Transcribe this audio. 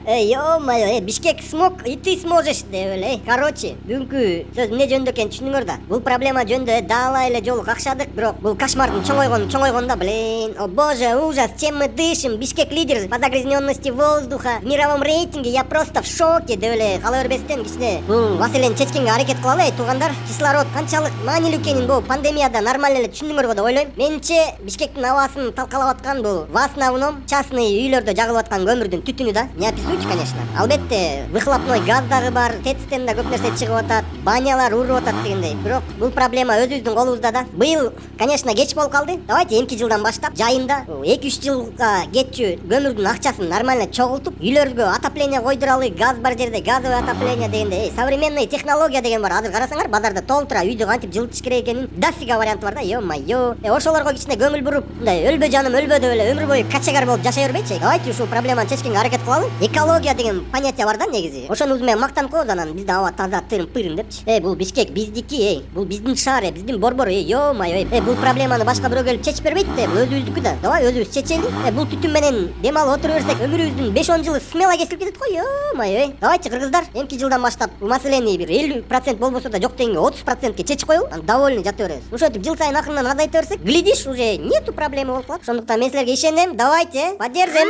Ё-моё, Бишкек смог, и ты сможешь деп эле. Короче, бүгүнкү сөз эмне жөнүндө экенин түшүндүңөр да. Бул проблема жөнүндө дала эле жолу какшадык, бирок бул кошмардын чоңойгону да, блин. О боже, ужас, чем мы дышим? Бишкек лидер по загрязненности воздуха в мировом рейтинге, я просто в шоке деп эле кала бербестен кичине бул маселени чечкенге аракет кылалы, туугандар. Кислород канчалык маанилүү экенин бул пандемияда нормально эле түшүндүңөр го деп ойлойм. Менимче Бишкектин абасын талкалап аткан бул в основном частный үйлөрдө жагылып аткан көмүрдүн түтүнү да. Не описуйте, конечно. Албетте, выхлопной газ дагы бар, ТЭЦтен да көп нерсе чыгып атат, банялар уруп атат дегендей. Бирок бул проблема өзүбүздүн колубузда да. Быйыл, конечно, кеч болуп калды. Давайте эмки жылдан баштап жайында 2-3 жылга кетчү көмүрдүн акчасын нормально чогултуп, үйлөргө отопление койдуралы, газ бар жерде газовое отопление дегендей. Современный технология деген бар. Азыр карасаңар, базарда толтура үйдү кантип жылытыш керек экенин дофига варианты бар да. Ё-моё. Ошолорго кичине көңүл буруп, мындай өлбө жаным өлбө деп эле өмүр бою качагар болуп жашай бербейчи. Давайте ушул проблеманы чечкенге аракет кылалы. Экология деген понятие бар да негизи. Ошону өзү менен мактанып коебуз, анан бизде аба таза тырым пырым депчи. Бул Бишкек биздики, бул биздин шаар, биздин борбор. Ё-моё. Бул проблеманы башка бирөө келип чечип бербейт да. Бул өзүбүздүкү да. Давай өзүбүз чечели. Бул түтүн менен дем алып отура берсек, өмүрүбүздүн 5-10 жылы смело кесилип кетет го. Ё-моё. Давайте кыргыздар, эмки жылдан баштап бул маселени бир 50% болбосо да жок дегенге 30%ке чечип коелу. Анан довольный жата беребиз. Ушинтип жыл сайын акырындан азайта берсек, глядишь, уже нету проблемы болуп калат. Ошондуктан мен силерге ишенем. Давайте, поддержим.